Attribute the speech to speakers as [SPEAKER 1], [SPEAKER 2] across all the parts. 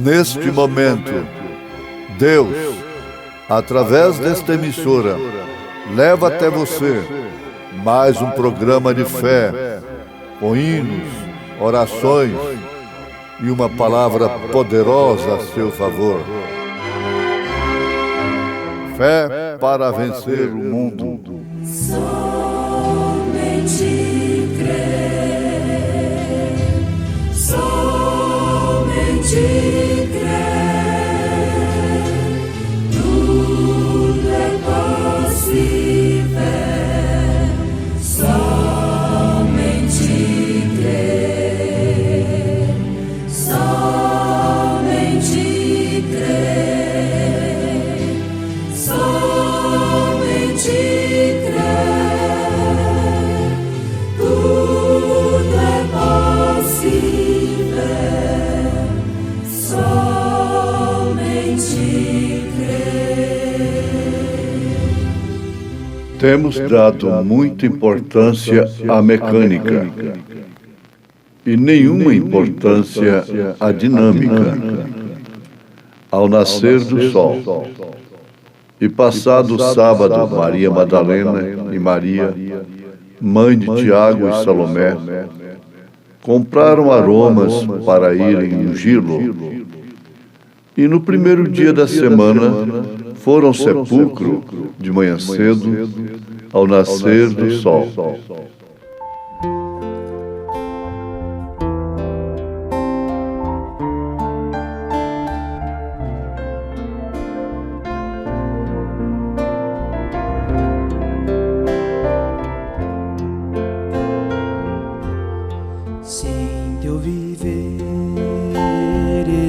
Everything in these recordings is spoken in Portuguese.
[SPEAKER 1] Neste momento, Deus, através desta emissora, leva até você mais um programa de fé, com hinos, orações e uma palavra poderosa a seu favor. Fé para vencer o mundo.
[SPEAKER 2] Somente crer, somente crer, tudo é possível. Somente crer, somente crer, somente crer, tudo é possível. Somente crer.
[SPEAKER 1] Temos dado muita importância à mecânica e nenhuma importância à dinâmica. Ao nascer do sol e passado o sábado, Maria Madalena e Maria, mãe de Tiago e Salomé, compraram aromas para irem ungí-lo. E no primeiro dia da semana foram ao sepulcro de manhã cedo, ao nascer do sol.
[SPEAKER 3] Sem teu viver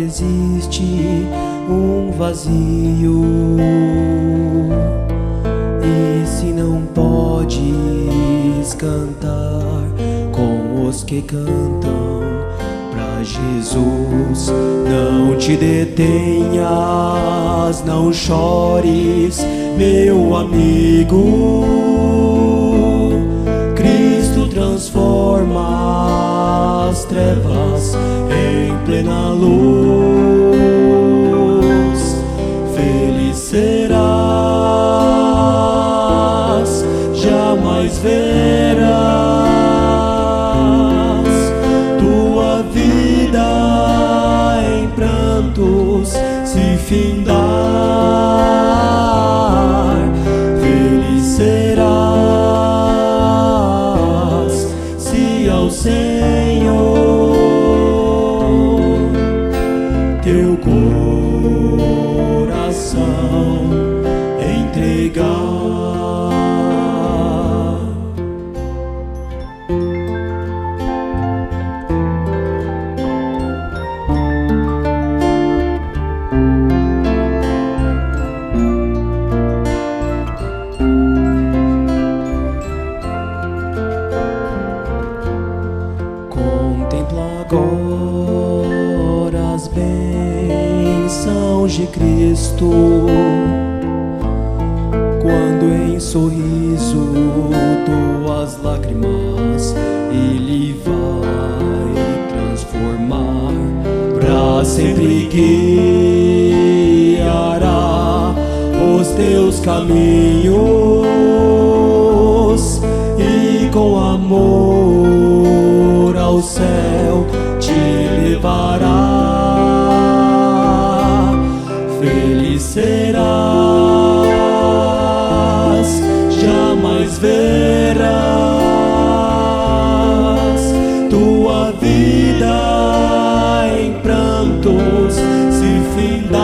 [SPEAKER 3] existe um vazio, e se não podes cantar com os que cantam pra Jesus, não te detenhas, não chores, meu amigo. Cristo transforma as trevas em plena luz. Feliz serás, jamais verás tua vida em prantos se findar. Feliz serás se ao Senhor teu coração entregar. Contempla agora as bênçãos de Cristo, quando em sorriso tuas lágrimas Ele vai transformar. Pra sempre guiará os teus caminhos e com amor ao céu te levará. Feliz serás, jamais verás tua vida em prantos se findar.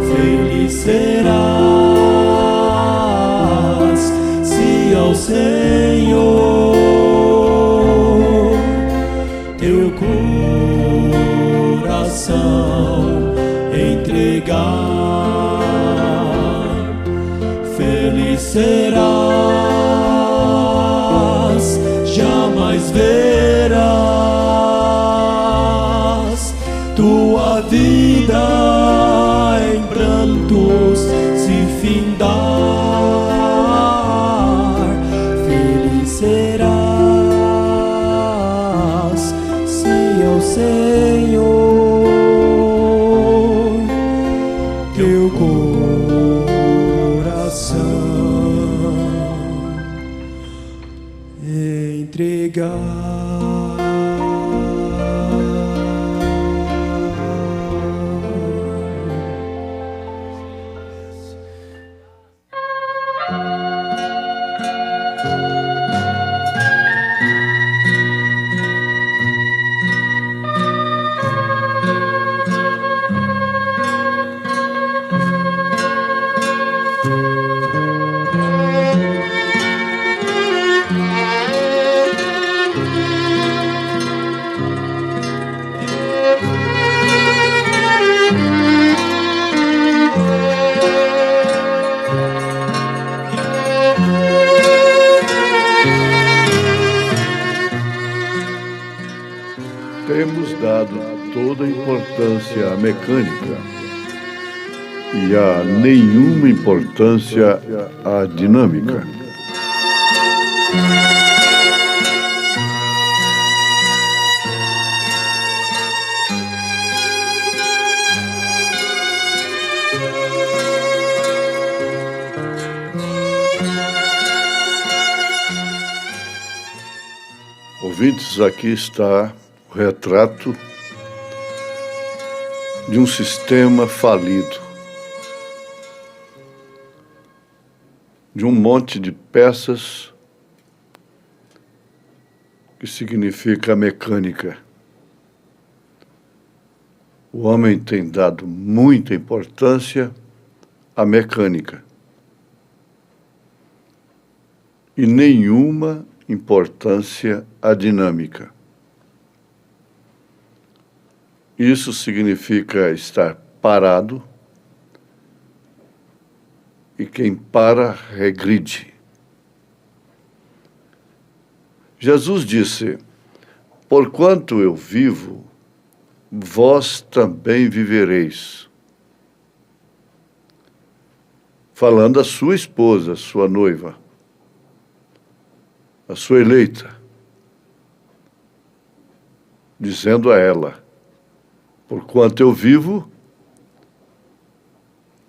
[SPEAKER 3] Feliz serás se ao Senhor teu coração entregar. Feliz serás, jamais verás tua vida em prantos se findar. Feliz serás se ao Senhor teu coração entregar.
[SPEAKER 1] Temos dado toda a importância à mecânica e a nenhuma importância à dinâmica. Ouvintes, aqui está o retrato de um sistema falido, de um monte de peças que significa mecânica. O homem tem dado muita importância à mecânica e nenhuma importância à dinâmica. Isso significa estar parado, e quem para regride. Jesus disse: porquanto eu vivo, vós também vivereis. Falando à sua esposa, sua noiva, a sua eleita, dizendo a ela: porquanto eu vivo,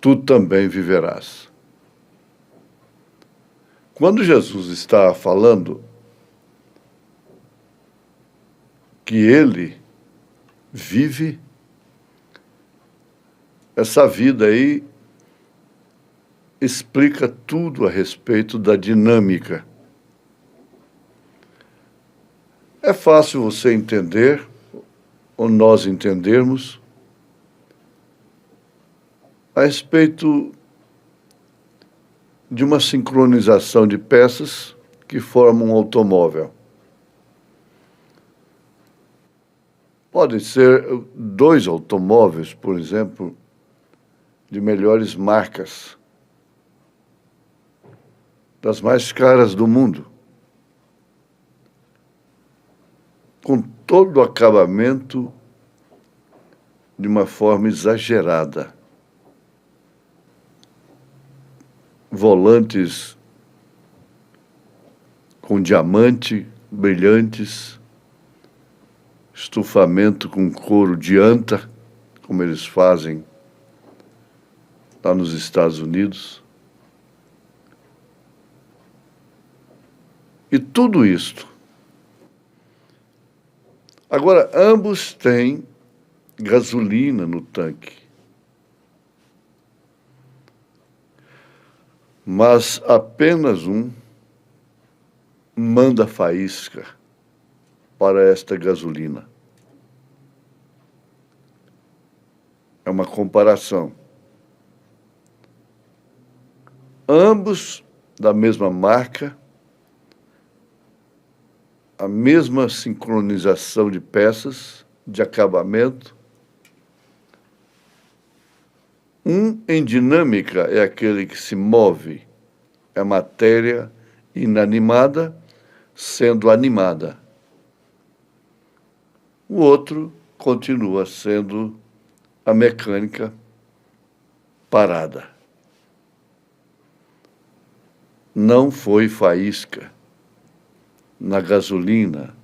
[SPEAKER 1] tu também viverás. Quando Jesus está falando que ele vive, essa vida aí explica tudo a respeito da dinâmica. É fácil você entender, ou nós entendermos, a respeito de uma sincronização de peças que formam um automóvel. Podem ser 2 automóveis, por exemplo, de melhores marcas, das mais caras do mundo, com todo o acabamento de uma forma exagerada. Volantes com diamante, brilhantes, estufamento com couro de anta, como eles fazem lá nos Estados Unidos. E tudo isto. Agora, ambos têm gasolina no tanque. Mas apenas um manda faísca para esta gasolina. É uma comparação. Ambos da mesma marca, a mesma sincronização de peças, de acabamento. Um em dinâmica é aquele que se move, é matéria inanimada sendo animada. O outro continua sendo a mecânica parada. Não foi faísca na gasolina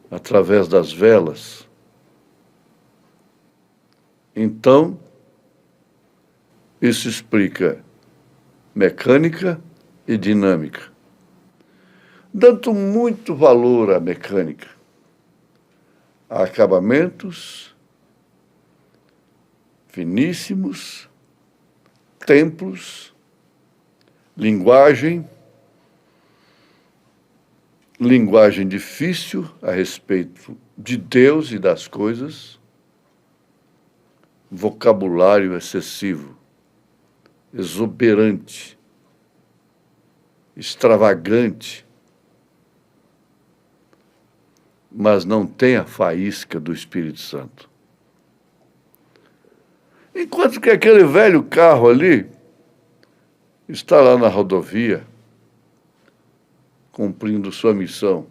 [SPEAKER 1] através das velas. Então, isso explica mecânica e dinâmica, dando muito valor à mecânica, a acabamentos finíssimos, templos, linguagem difícil a respeito de Deus e das coisas, vocabulário excessivo, exuberante, extravagante, mas não tem a faísca do Espírito Santo. Enquanto que aquele velho carro ali está lá na rodovia, cumprindo sua missão,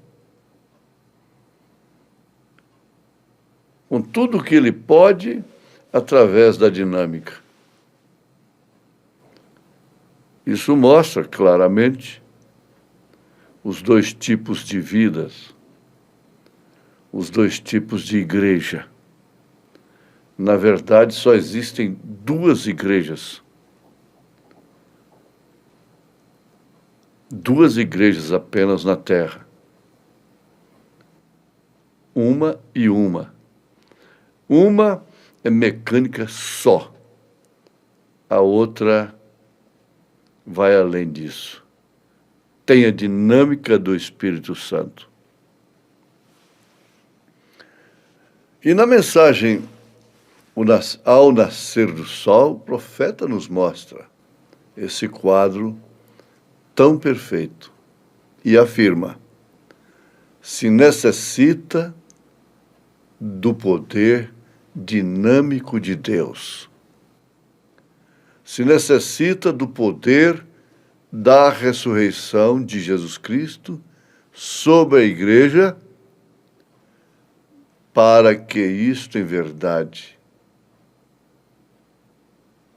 [SPEAKER 1] com tudo o que ele pode, através da dinâmica. Isso mostra claramente os dois tipos de vidas, os dois tipos de igreja. Na verdade, só existem duas igrejas. Duas igrejas apenas na Terra. Uma e uma. Uma é mecânica só. A outra vai além disso. Tem a dinâmica do Espírito Santo. E na mensagem Ao Nascer do Sol, o profeta nos mostra esse quadro tão perfeito e afirma: se necessita do poder dinâmico de Deus, se necessita do poder da ressurreição de Jesus Cristo sobre a igreja, para que isto em verdade,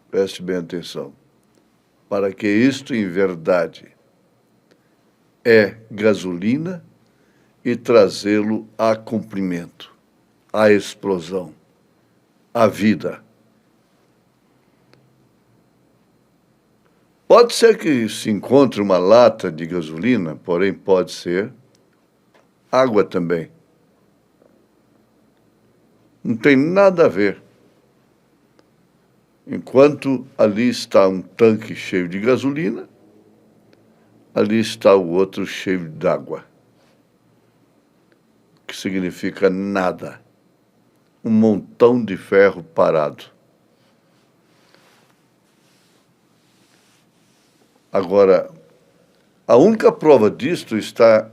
[SPEAKER 1] preste bem atenção, para que isto em verdade é gasolina e trazê-lo a cumprimento, a explosão, a vida. Pode ser que se encontre uma lata de gasolina, porém pode ser água também. Não tem nada a ver. Enquanto ali está um tanque cheio de gasolina, ali está o outro cheio d'água, que significa nada. Um montão de ferro parado. Agora, a única prova disto está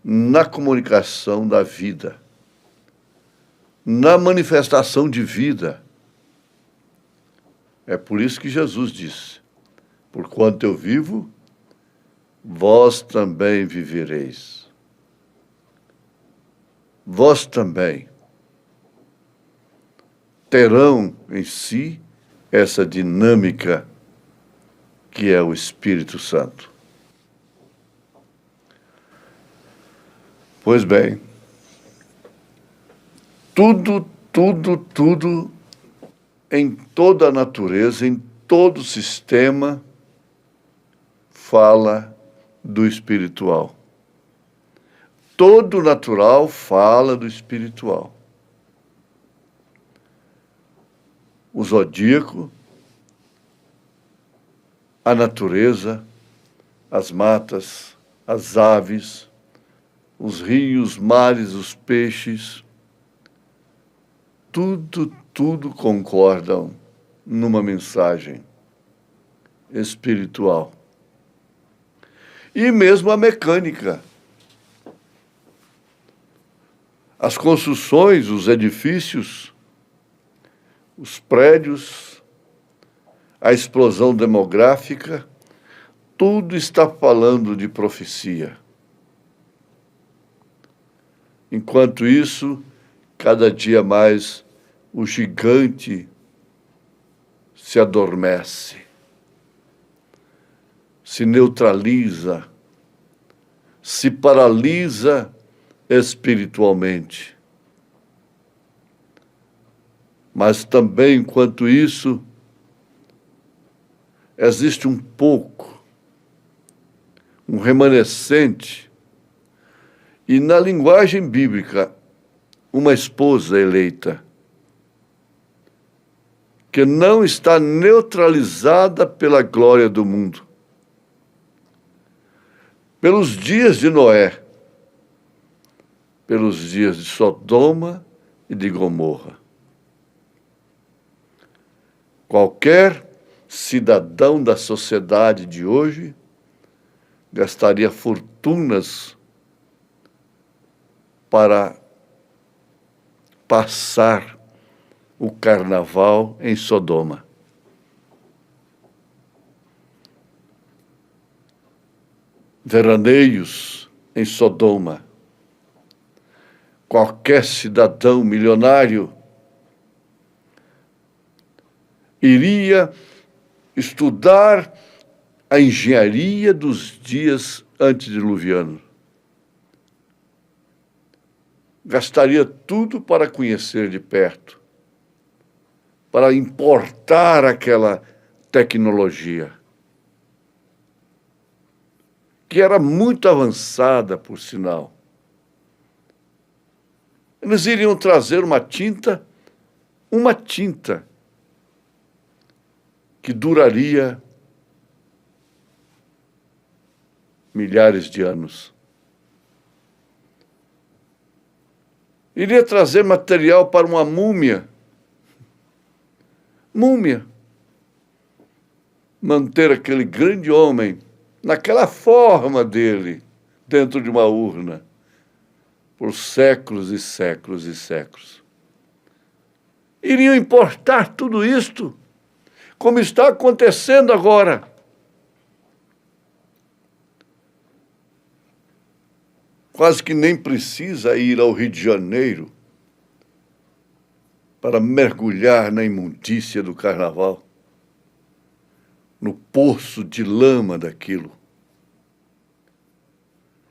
[SPEAKER 1] na comunicação da vida, na manifestação de vida. É por isso que Jesus disse: porquanto eu vivo, vós também vivereis. Vós também terão em si essa dinâmica que é o Espírito Santo. Pois bem, tudo em toda a natureza, em todo o sistema, fala do espiritual. Todo natural fala do espiritual. O zodíaco, a natureza, as matas, as aves, os rios, mares, os peixes, tudo concordam numa mensagem espiritual. E mesmo a mecânica. As construções, os edifícios, os prédios, a explosão demográfica, tudo está falando de profecia. Enquanto isso, cada dia mais o gigante se adormece, se neutraliza, se paralisa espiritualmente. Mas também, enquanto isso, existe um pouco, um remanescente, e na linguagem bíblica, uma esposa eleita, que não está neutralizada pela glória do mundo. Pelos dias de Noé, pelos dias de Sodoma e de Gomorra. Qualquer cidadão da sociedade de hoje gastaria fortunas para passar o carnaval em Sodoma. Veraneios em Sodoma. Qualquer cidadão milionário iria estudar a engenharia dos dias antediluvianos. Gastaria tudo para conhecer de perto, para importar aquela tecnologia, que era muito avançada, por sinal. Eles iriam trazer uma tinta que duraria milhares de anos. Iria trazer material para uma múmia. Manter aquele grande homem naquela forma dele, dentro de uma urna, por séculos e séculos e séculos. Iriam importar tudo isto, como está acontecendo agora. Quase que nem precisa ir ao Rio de Janeiro para mergulhar na imundícia do carnaval, no poço de lama daquilo.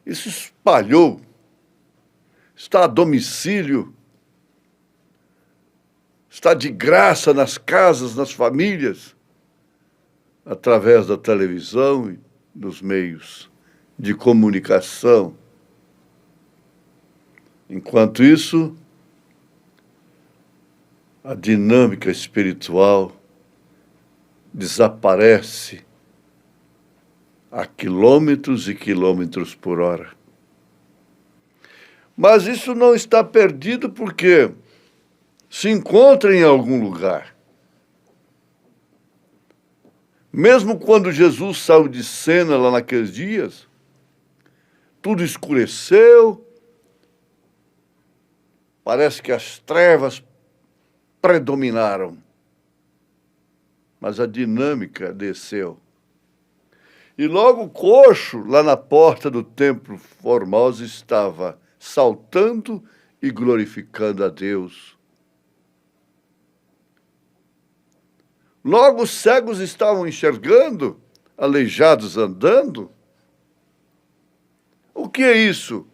[SPEAKER 1] Isso espalhou, está a domicílio, está de graça nas casas, nas famílias, através da televisão e dos meios de comunicação. Enquanto isso, a dinâmica espiritual desaparece a quilômetros e quilômetros por hora. Mas isso não está perdido porque se encontra em algum lugar. Mesmo quando Jesus saiu de cena lá naqueles dias, tudo escureceu, parece que as trevas predominaram, mas a dinâmica desceu. E logo o coxo, lá na porta do templo Formosa, estava saltando e glorificando a Deus. Logo os cegos estavam enxergando, aleijados andando. O que é isso?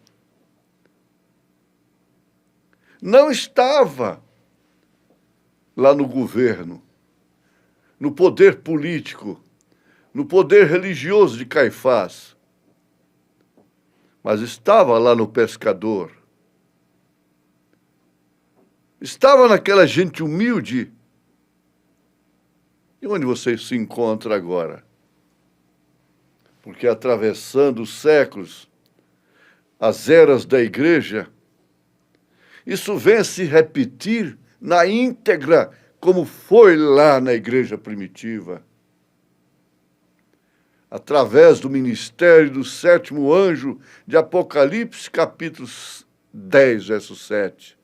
[SPEAKER 1] Não estava lá no governo, no poder político, no poder religioso de Caifás, mas estava lá no pescador. Estava naquela gente humilde. E onde você se encontra agora? Porque atravessando os séculos, as eras da igreja, isso vem a se repetir na íntegra, como foi lá na igreja primitiva. Através do ministério do sétimo anjo de Apocalipse, capítulo 10, verso 7,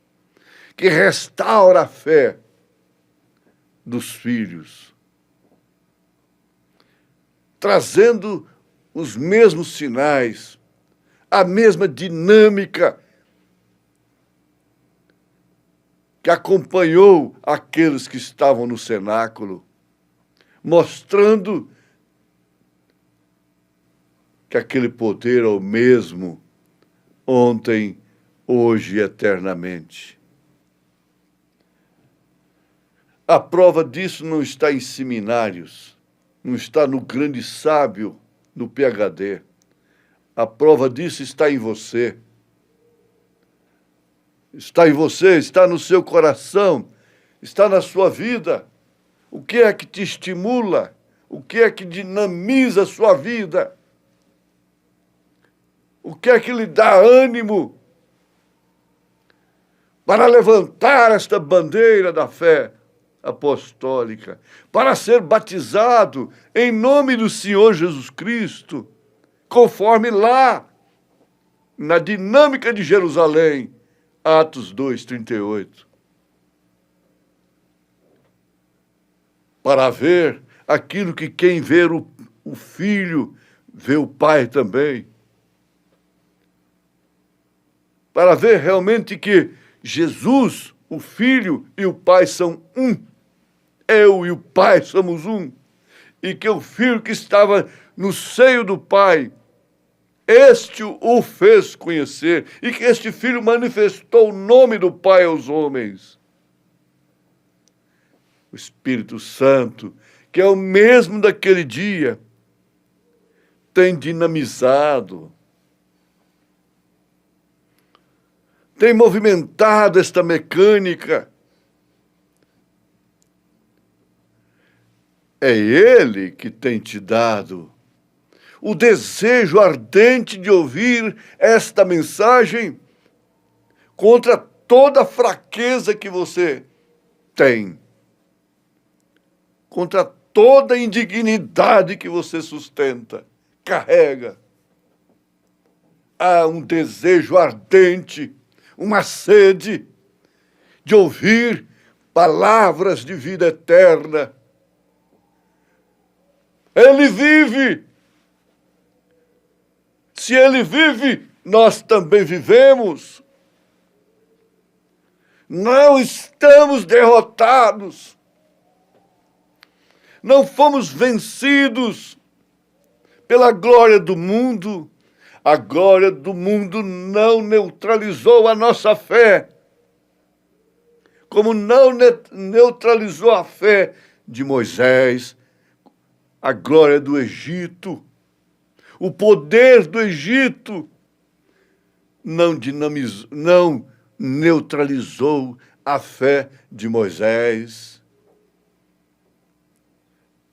[SPEAKER 1] que restaura a fé dos filhos, trazendo os mesmos sinais, a mesma dinâmica que acompanhou aqueles que estavam no cenáculo, mostrando que aquele poder é o mesmo ontem, hoje e eternamente. A prova disso não está em seminários, não está no grande sábio, no PhD. A prova disso está em você. Está em você, está no seu coração, está na sua vida. O que é que te estimula? O que é que dinamiza a sua vida? O que é que lhe dá ânimo para levantar esta bandeira da fé apostólica, para ser batizado em nome do Senhor Jesus Cristo, conforme lá, na dinâmica de Jerusalém, Atos 2:38. Para ver aquilo que quem vê o Filho, vê o Pai também. Para ver realmente que Jesus, o Filho e o Pai são um. Eu e o Pai somos um. E que o Filho que estava no seio do Pai, este o fez conhecer. E que este Filho manifestou o nome do Pai aos homens. O Espírito Santo, que é o mesmo daquele dia, tem dinamizado, tem movimentado esta mecânica. É Ele que tem te dado o desejo ardente de ouvir esta mensagem contra toda a fraqueza que você tem, contra toda a indignidade que você sustenta, carrega. Há um desejo ardente, uma sede de ouvir palavras de vida eterna. Ele vive. Se Ele vive, nós também vivemos. Não estamos derrotados. Não fomos vencidos pela glória do mundo. A glória do mundo não neutralizou a nossa fé, como não neutralizou a fé de Moisés, a glória do Egito, o poder do Egito não neutralizou a fé de Moisés.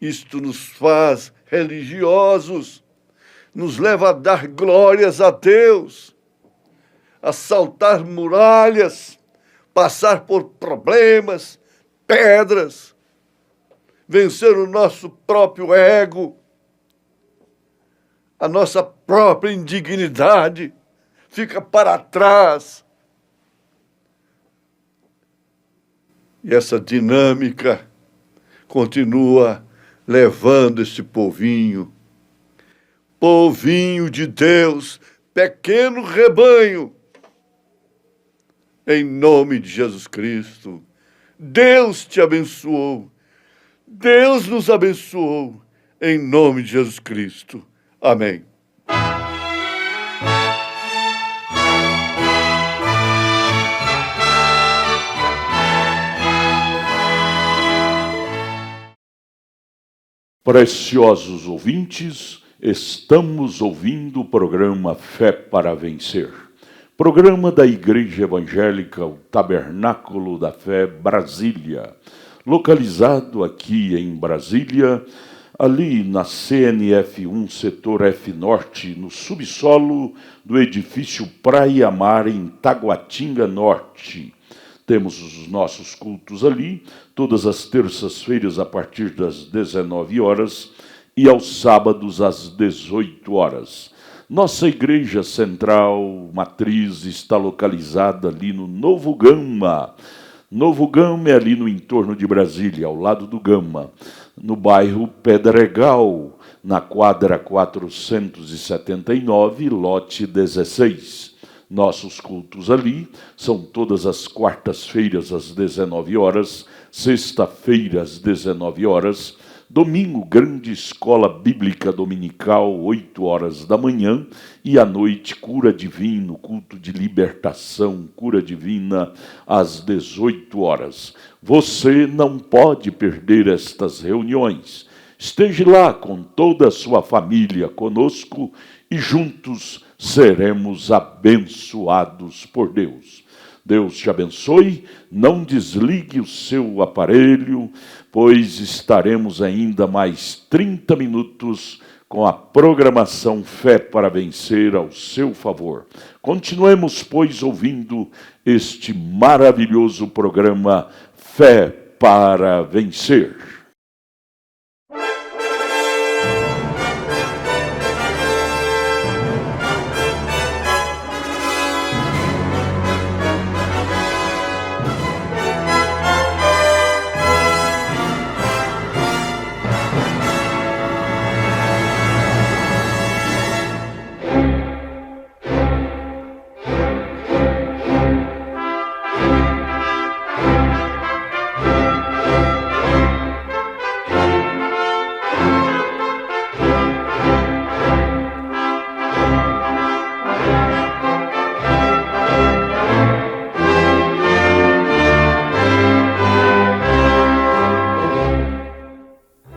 [SPEAKER 1] Isto nos faz religiosos, nos leva a dar glórias a Deus, a saltar muralhas, passar por problemas, pedras, vencer o nosso próprio ego, a nossa própria indignidade fica para trás. E essa dinâmica continua levando esse povinho de Deus, pequeno rebanho, em nome de Jesus Cristo. Deus te abençoou. Deus nos abençoou, em nome de Jesus Cristo. Amém.
[SPEAKER 4] Preciosos ouvintes, estamos ouvindo o programa Fé para Vencer. Programa da Igreja Evangélica, o Tabernáculo da Fé, Brasília. Localizado aqui em Brasília, ali na CNF1, setor F Norte, no subsolo do edifício Praia Mar, em Taguatinga Norte. Temos os nossos cultos ali, todas as terças-feiras a partir das 19 horas e aos sábados às 18 horas. Nossa igreja central, matriz, está localizada ali no Novo Gama. Novo Gama é ali no entorno de Brasília, ao lado do Gama, no bairro Pedregal, na quadra 479, lote 16. Nossos cultos ali são todas as quartas-feiras às 19 horas, sexta-feira às 19 horas, Domingo, grande escola bíblica dominical, 8 horas da manhã. E à noite, cura divino, culto de libertação, cura divina, às 18 horas. Você não pode perder estas reuniões. Esteja lá com toda a sua família conosco e juntos seremos abençoados por Deus. Deus te abençoe, não desligue o seu aparelho, pois estaremos ainda mais 30 minutos com a programação Fé para Vencer ao seu favor. Continuemos, pois, ouvindo este maravilhoso programa Fé para Vencer.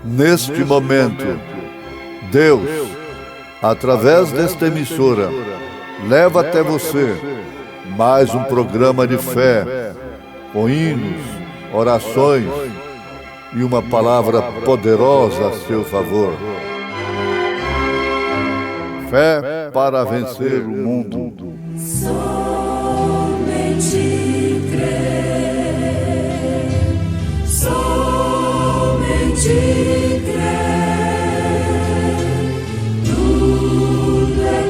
[SPEAKER 1] Neste momento, Deus, através desta emissora, leva até você mais um programa de fé, com hinos, orações e uma palavra poderosa a seu favor. Fé para vencer o mundo.
[SPEAKER 2] Somente crer, somente tudo é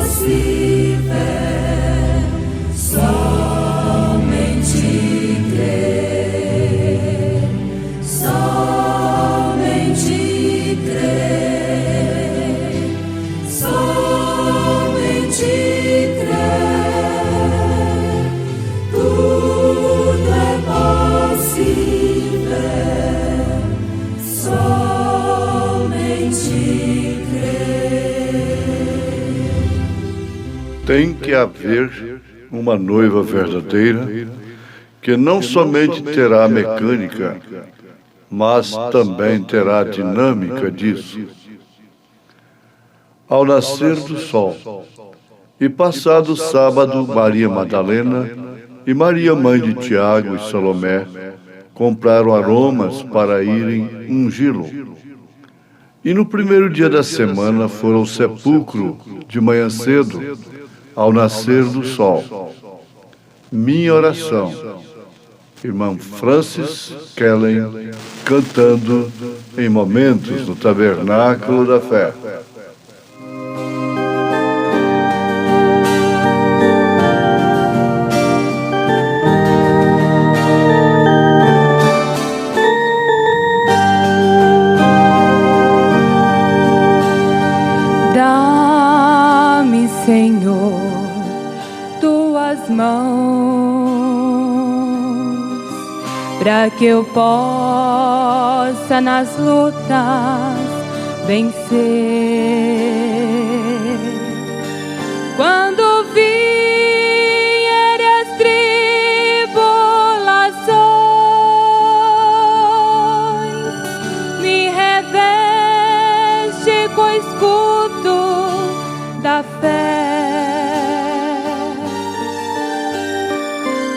[SPEAKER 2] possível, somente crer, somente crer, somente crer, tudo é possível, somente
[SPEAKER 1] Tem que haver uma noiva verdadeira que não somente terá a mecânica, mas também terá a dinâmica disso. Ao nascer do sol, e passado o sábado, Maria Madalena e Maria, mãe de Tiago e Salomé, compraram aromas para irem ungí-lo. E no primeiro dia da semana foram ao sepulcro de manhã cedo, ao nascer do sol. Minha oração, irmão Francis Kellen, cantando em momentos no Tabernáculo da Fé.
[SPEAKER 5] Dá-me, Senhor, tuas mãos, para que eu possa nas lutas vencer. Quando vier as tribulações, me reveste com o escudo da fé.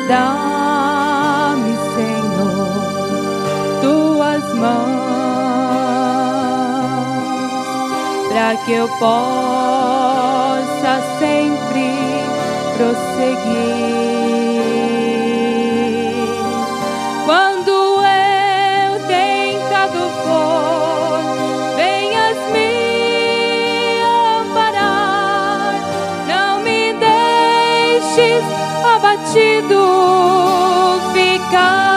[SPEAKER 5] Dá-me, Senhor, tuas mãos, para que eu possa sempre prosseguir. Quando eu tentado for, venhas me amparar, não me deixes abatido ficar.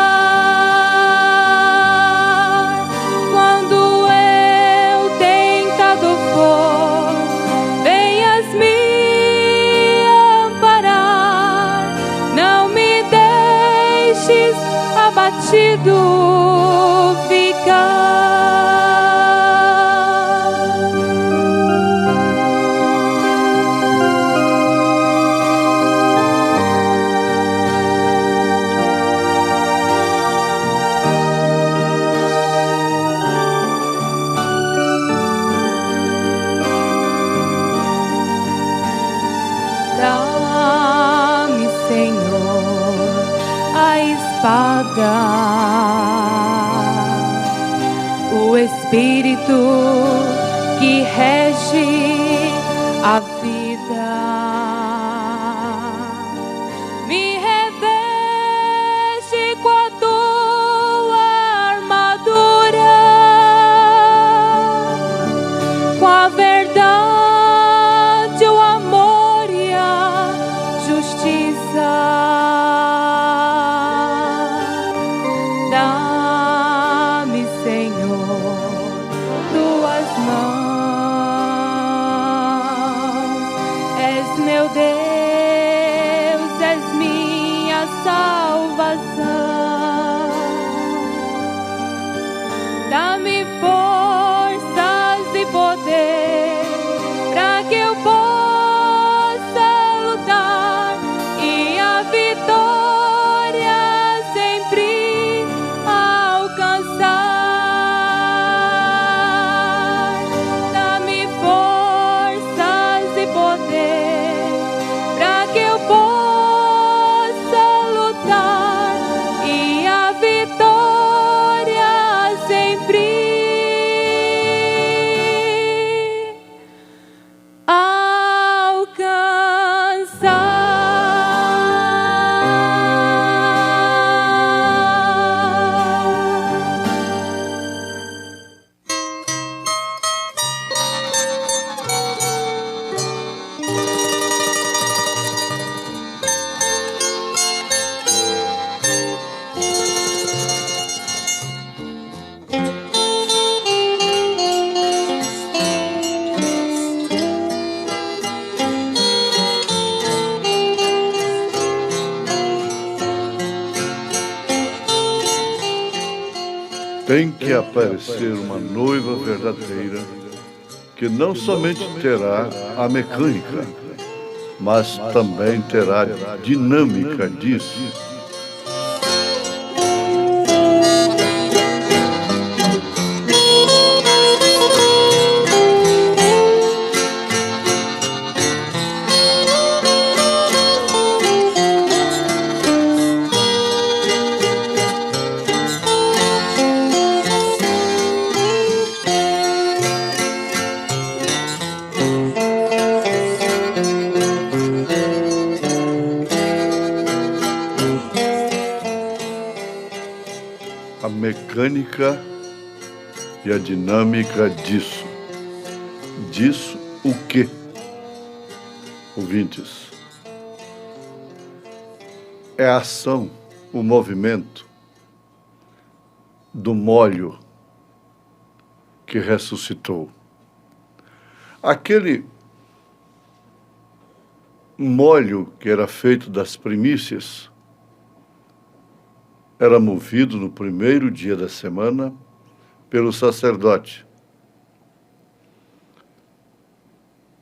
[SPEAKER 5] Quando eu tentado for, venhas me amparar, não me deixes abatido ficar. espada, o Espírito que rege a vida. Me reveste com a tua armadura, com a verdade, o amor e a justiça. Dá-me, Senhor, tuas mãos. És meu Deus, és minha salvação. Dá-me forças e poder para que eu possa lutar e a vitória sempre alcançar. Dá-me forças e poder para que eu possa lutar e a vitória sempre
[SPEAKER 1] Tem que aparecer uma noiva verdadeira que não somente terá a mecânica, mas também terá a dinâmica disso. A mecânica e a dinâmica disso. Disso o quê? Ouvintes. É a ação, o movimento do molho que ressuscitou. Aquele molho que era feito das primícias era movido no primeiro dia da semana pelo sacerdote.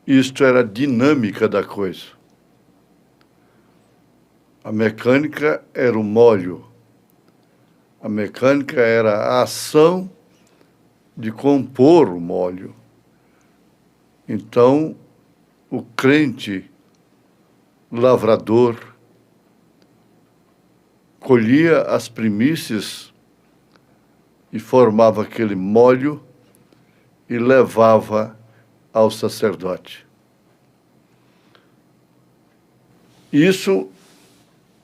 [SPEAKER 1] Isto era a dinâmica da coisa. A mecânica era o molho. A mecânica era a ação de compor o molho. Então, o crente lavrador colhia as primícias e formava aquele molho e levava ao sacerdote. Isso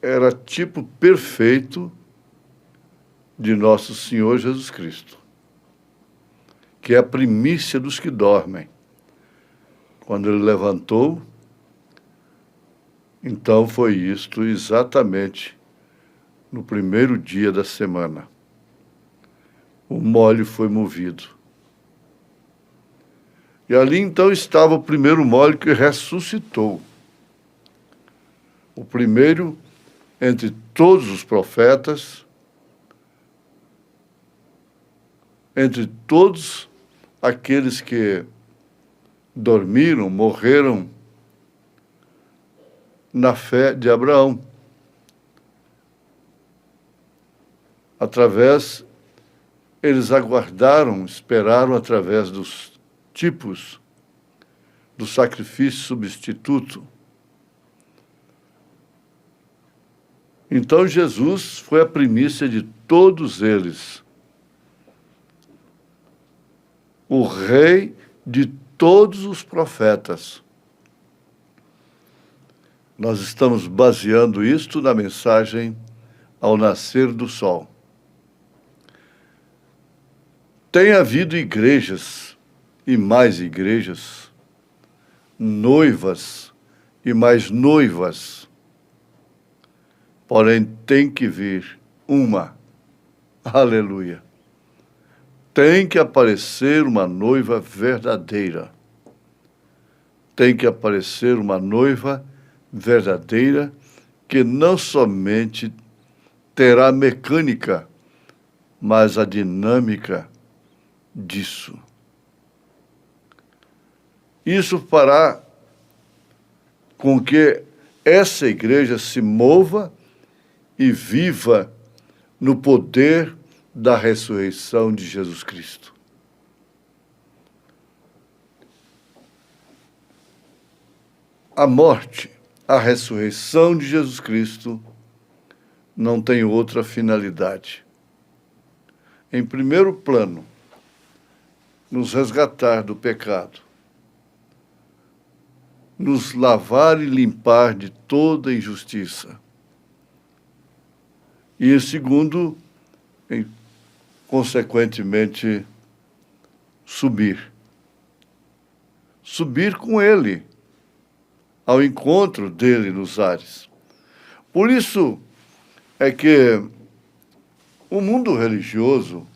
[SPEAKER 1] era tipo perfeito de nosso Senhor Jesus Cristo, que é a primícia dos que dormem. Quando ele levantou, então foi isto exatamente no primeiro dia da semana. O molho foi movido. E ali então estava o primeiro molho que ressuscitou. O primeiro entre todos os profetas, entre todos aqueles que dormiram, morreram na fé de Abraão. Eles aguardaram, esperaram através dos tipos do sacrifício substituto. Então Jesus foi a primícia de todos eles, o rei de todos os profetas. Nós estamos baseando isto na mensagem ao nascer do sol. Tem havido igrejas e mais igrejas, noivas e mais noivas, porém tem que vir uma, aleluia, tem que aparecer uma noiva verdadeira, tem que aparecer uma noiva verdadeira que não somente terá a mecânica, mas a dinâmica disso. Isso fará com que essa igreja se mova e viva no poder da ressurreição de Jesus Cristo. A morte, a ressurreição de Jesus Cristo não tem outra finalidade. Em primeiro plano, nos resgatar do pecado, nos lavar e limpar de toda injustiça. E em segundo, consequentemente, subir com ele, ao encontro dele nos ares. Por isso é que o mundo religioso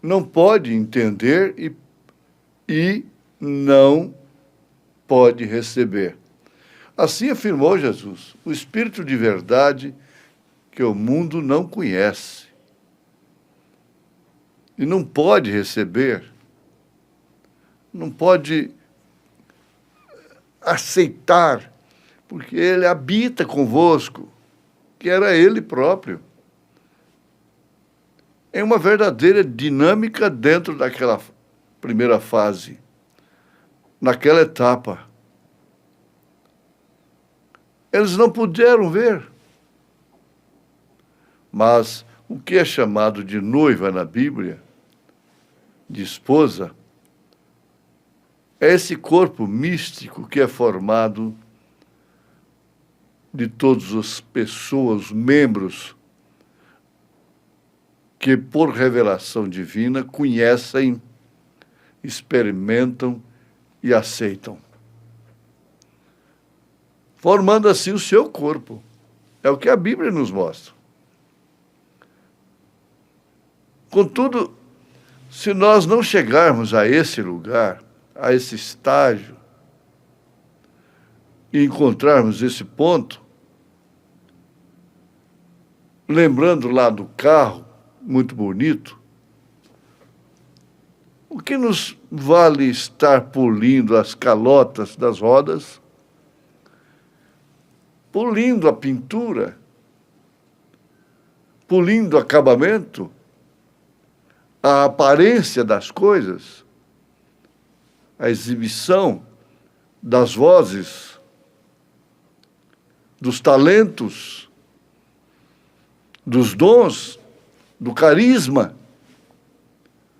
[SPEAKER 1] não pode entender e não pode receber. Assim afirmou Jesus, o Espírito de verdade que o mundo não conhece e não pode receber, não pode aceitar, porque ele habita convosco, que era ele próprio. É uma verdadeira dinâmica dentro daquela primeira fase, naquela etapa. Eles não puderam ver. Mas o que é chamado de noiva na Bíblia, de esposa, é esse corpo místico que é formado de todas as pessoas, membros, que por revelação divina conhecem, experimentam e aceitam, formando assim o seu corpo. É o que a Bíblia nos mostra. Contudo, se nós não chegarmos a esse lugar, a esse estágio, e encontrarmos esse ponto, lembrando lá do carro, muito bonito, o que nos vale estar polindo as calotas das rodas, polindo a pintura, polindo o acabamento, a aparência das coisas, a exibição das vozes, dos talentos, dos dons, do carisma?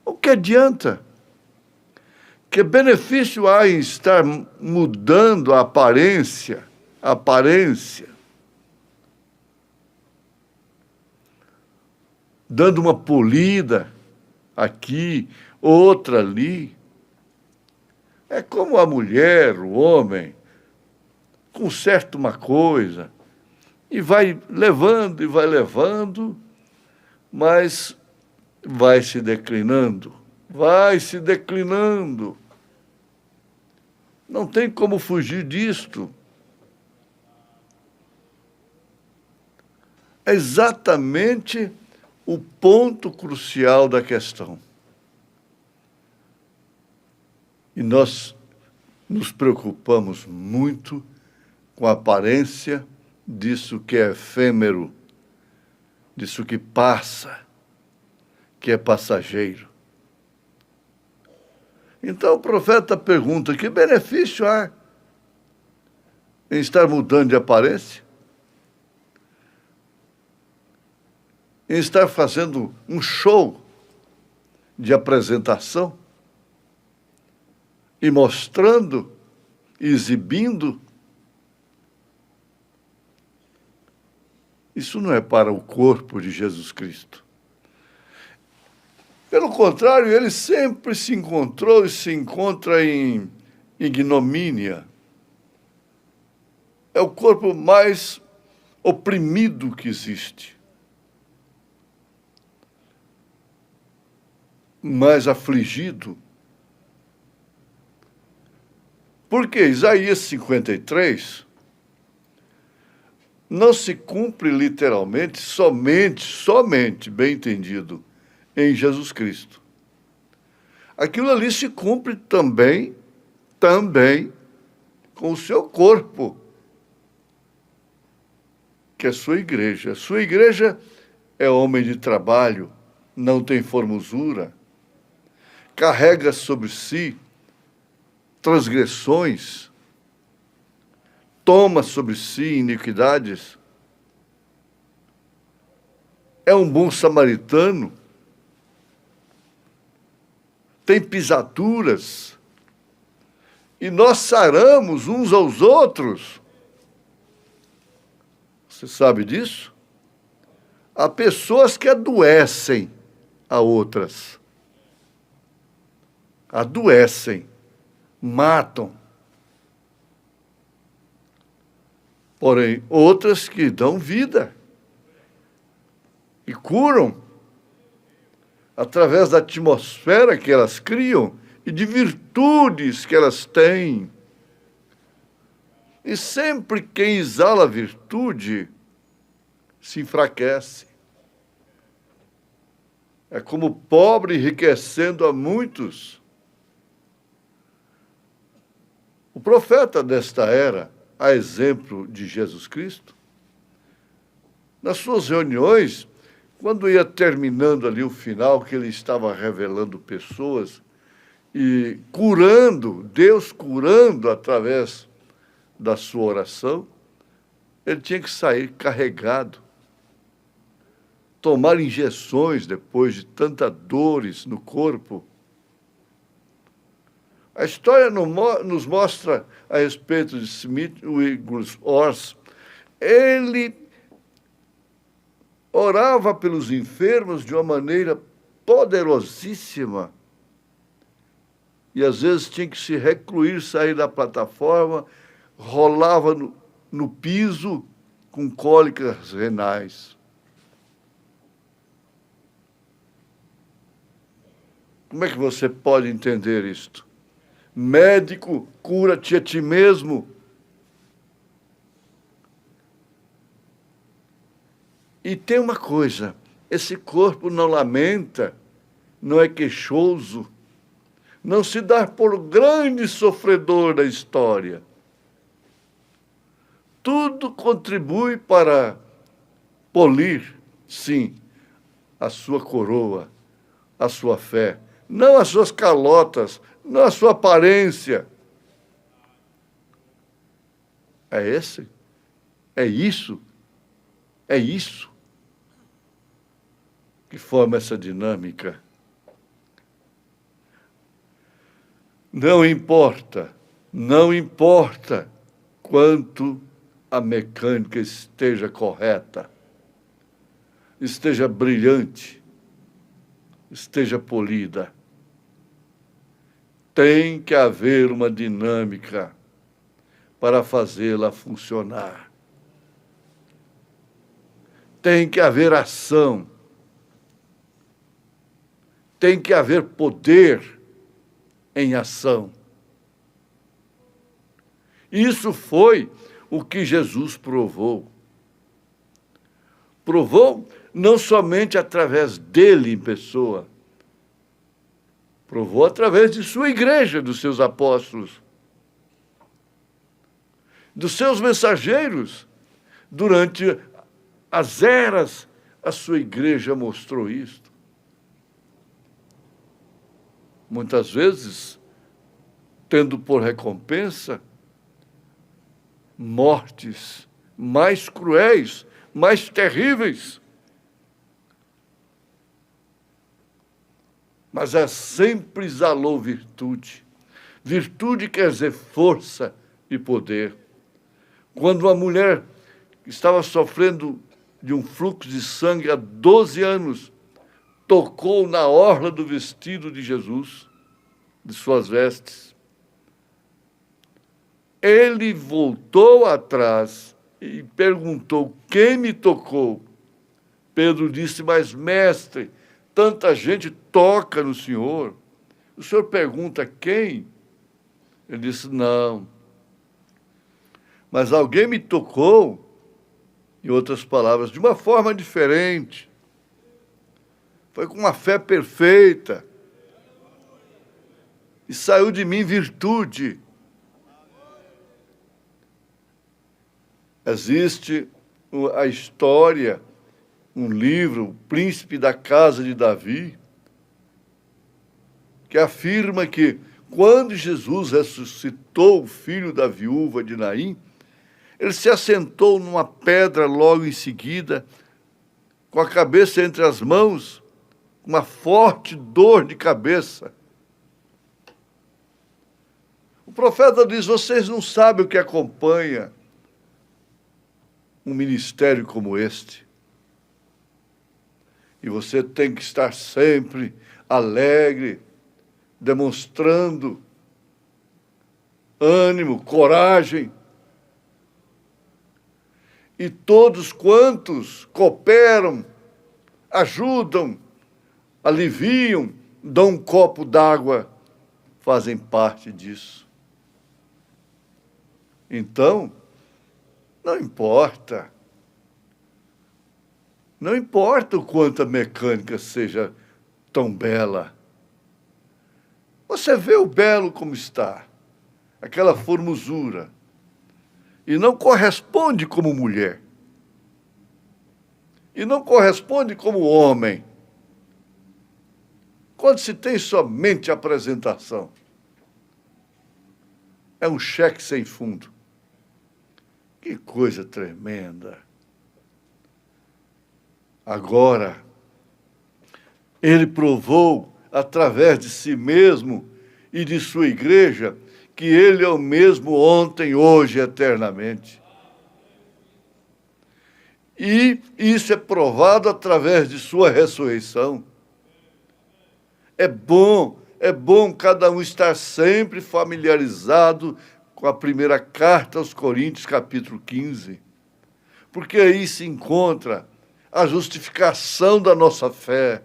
[SPEAKER 1] O que adianta? Que benefício há em estar mudando a aparência, dando uma polida aqui, outra ali? É como a mulher, o homem, conserta uma coisa e vai levando, mas vai se declinando. Não tem como fugir disto. É exatamente o ponto crucial da questão. E nós nos preocupamos muito com a aparência disso que é efêmero, disso que passa, que é passageiro. Então o profeta pergunta, que benefício há em estar mudando de aparência? em estar fazendo um show de apresentação e mostrando, exibindo. Isso não é para o corpo de Jesus Cristo. Pelo contrário, ele sempre se encontrou e se encontra em ignomínia. É o corpo mais oprimido que existe. Mais afligido. Porque Isaías 53 não se cumpre literalmente, somente, bem entendido, em Jesus Cristo. Aquilo ali se cumpre também com o seu corpo, que é a sua igreja. A sua igreja é homem de trabalho, não tem formosura, carrega sobre si transgressões, toma sobre si iniquidades, é um bom samaritano, tem pisaduras, e nós saramos uns aos outros. Você sabe disso? Há pessoas que adoecem a outras. Adoecem, matam. Porém, outras que dão vida e curam através da atmosfera que elas criam e de virtudes que elas têm. E sempre quem exala a virtude se enfraquece. É como o pobre enriquecendo a muitos. O profeta desta era, a exemplo de Jesus Cristo, nas suas reuniões, quando ia terminando ali o final, que ele estava revelando pessoas e curando, Deus curando através da sua oração, ele tinha que sair carregado, tomar injeções depois de tantas dores no corpo. A história nos mostra a respeito de Smith Wigglesworth. Ele orava pelos enfermos de uma maneira poderosíssima. E às vezes tinha que se recluir, sair da plataforma, rolava no piso com cólicas renais. Como é que você pode entender isto? Médico, cura-te a ti mesmo. E tem uma coisa, esse corpo não lamenta, não é queixoso, não se dá por grande sofredor da história. Tudo contribui para polir, sim, a sua coroa, a sua fé, não as suas calotas, não a sua aparência. É isso que forma essa dinâmica. Não importa quanto a mecânica esteja correta, esteja brilhante, esteja polida. Tem que haver uma dinâmica para fazê-la funcionar. Tem que haver ação. Tem que haver poder em ação. Isso foi o que Jesus provou. Provou não somente através dele em pessoa, provou através de sua igreja, dos seus apóstolos, dos seus mensageiros. Durante as eras, a sua igreja mostrou isto. Muitas vezes, tendo por recompensa mortes mais cruéis, mais terríveis, mas sempre exalou virtude. Virtude quer dizer força e poder. Quando uma mulher estava sofrendo de um fluxo de sangue há 12 anos, tocou na orla do vestido de Jesus, de suas vestes. Ele voltou atrás e perguntou: quem me tocou? Pedro disse: mas mestre, tanta gente toca no Senhor. O Senhor pergunta quem? Ele disse: não. Mas alguém me tocou, em outras palavras, de uma forma diferente. Foi com uma fé perfeita. E saiu de mim virtude. Existe a história, um livro, O Príncipe da Casa de Davi, que afirma que quando Jesus ressuscitou o filho da viúva de Naim, ele se assentou numa pedra logo em seguida, com a cabeça entre as mãos, uma forte dor de cabeça. O profeta diz: vocês não sabem o que acompanha um ministério como este. E você tem que estar sempre alegre, demonstrando ânimo, coragem. E todos quantos cooperam, ajudam, aliviam, dão um copo d'água, fazem parte disso. Então, não importa. Não importa o quanto a mecânica seja tão bela. Você vê o belo como está, aquela formosura, e não corresponde como mulher, e não corresponde como homem, quando se tem somente a apresentação. É um cheque sem fundo. Que coisa tremenda. Agora, ele provou, através de si mesmo e de sua igreja, que ele é o mesmo ontem, hoje e eternamente. E isso é provado através de sua ressurreição. É bom cada um estar sempre familiarizado com a primeira carta aos Coríntios, capítulo 15, porque aí se encontra a justificação da nossa fé,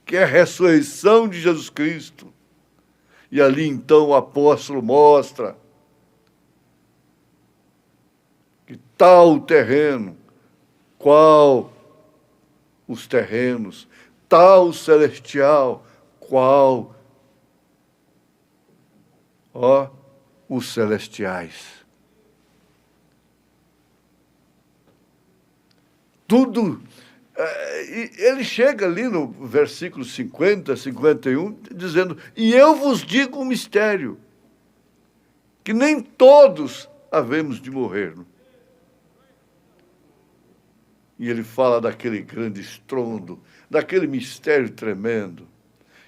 [SPEAKER 1] que é a ressurreição de Jesus Cristo. E ali, então, o apóstolo mostra que tal terreno, qual os terrenos, tal celestial, qual os celestiais. Tudo. Ele chega ali no versículo 50, 51, dizendo: e eu vos digo um mistério, que nem todos havemos de morrer. E ele fala daquele grande estrondo, daquele mistério tremendo,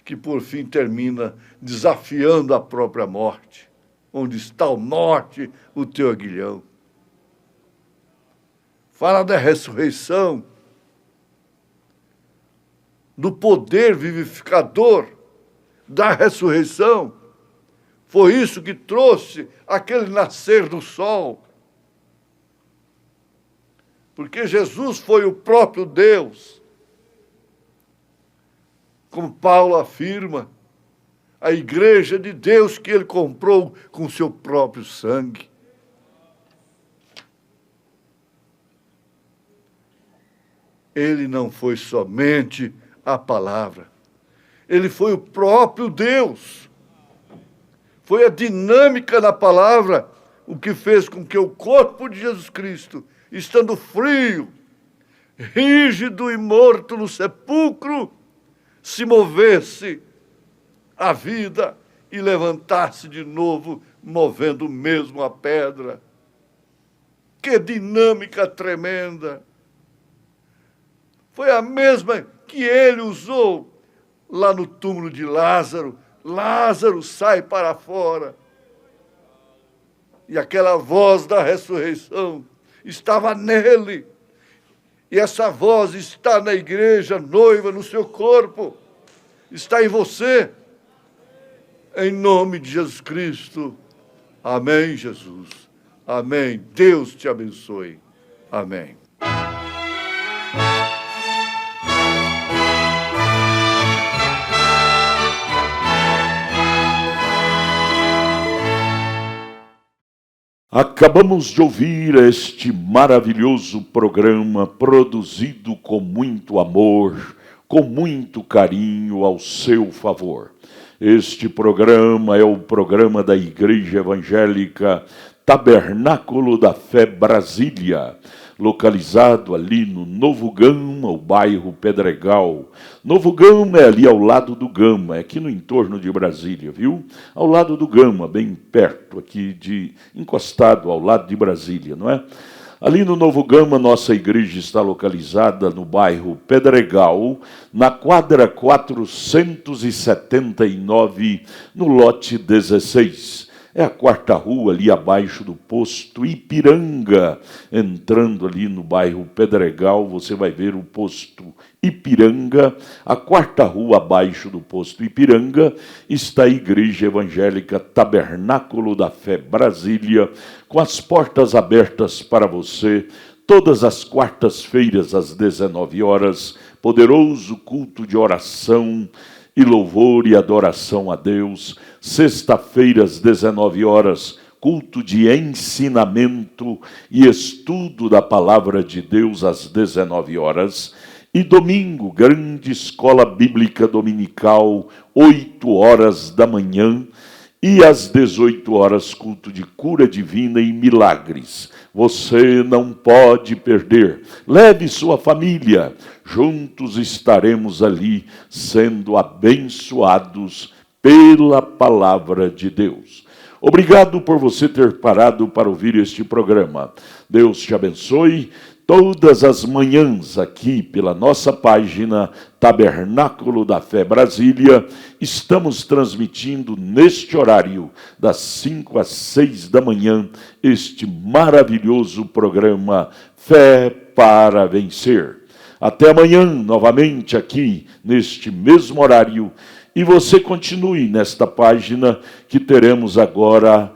[SPEAKER 1] que por fim termina desafiando a própria morte. Onde está a morte, o teu aguilhão. Fala da ressurreição, do poder vivificador da ressurreição. Foi isso que trouxe aquele nascer do sol. Porque Jesus foi o próprio Deus. Como Paulo afirma, a igreja de Deus que ele comprou com seu próprio sangue. Ele não foi somente a palavra. Ele foi o próprio Deus. Foi a dinâmica da palavra o que fez com que o corpo de Jesus Cristo, estando frio, rígido e morto no sepulcro, se movesse à vida e levantasse de novo, movendo mesmo a pedra. Que dinâmica tremenda! Foi a mesma que ele usou lá no túmulo de Lázaro. Lázaro, sai para fora. E aquela voz da ressurreição estava nele. E essa voz está na igreja, noiva, no seu corpo. Está em você. Em nome de Jesus Cristo. Amém, Jesus. Amém. Deus te abençoe. Amém.
[SPEAKER 4] Acabamos de ouvir este maravilhoso programa produzido com muito amor, com muito carinho ao seu favor. Este programa é o programa da Igreja Evangélica Tabernáculo da Fé Brasília, localizado ali no Novo Gama, o bairro Pedregal. Novo Gama é ali ao lado do Gama, é aqui no entorno de Brasília, viu? Ao lado do Gama, bem perto, aqui encostado ao lado de Brasília, não é? Ali no Novo Gama, nossa igreja está localizada no bairro Pedregal, na quadra 479, no lote 16. É a quarta rua ali abaixo do posto Ipiranga. Entrando ali no bairro Pedregal, você vai ver o posto Ipiranga. A quarta rua abaixo do posto Ipiranga está a Igreja Evangélica Tabernáculo da Fé Brasília, com as portas abertas para você, todas as quartas-feiras às 19 horas, poderoso culto de oração e louvor e adoração a Deus. Sexta-feira às 19 horas, culto de ensinamento e estudo da Palavra de Deus às 19 horas. E domingo, grande escola bíblica dominical, 8 horas da manhã. E às 18 horas, culto de cura divina e milagres. Você não pode perder. Leve sua família. Juntos estaremos ali sendo abençoados pela palavra de Deus. Obrigado por você ter parado para ouvir este programa. Deus te abençoe. Todas as manhãs aqui pela nossa página Tabernáculo da Fé Brasília, estamos transmitindo neste horário, das 5 às 6 da manhã, este maravilhoso programa Fé para Vencer. Até amanhã, novamente aqui, neste mesmo horário, e você continue nesta página que teremos agora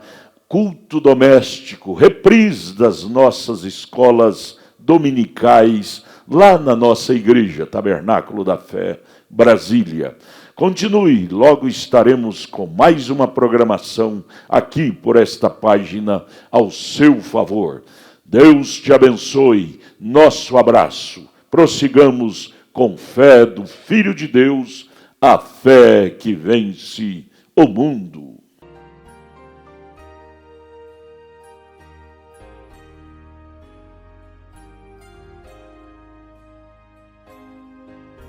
[SPEAKER 4] culto doméstico, reprise das nossas escolas dominicais, lá na nossa igreja, Tabernáculo da Fé, Brasília. Continue, logo estaremos com mais uma programação aqui por esta página ao seu favor. Deus te abençoe, nosso abraço. Prossigamos com fé do Filho de Deus, a fé que vence o mundo.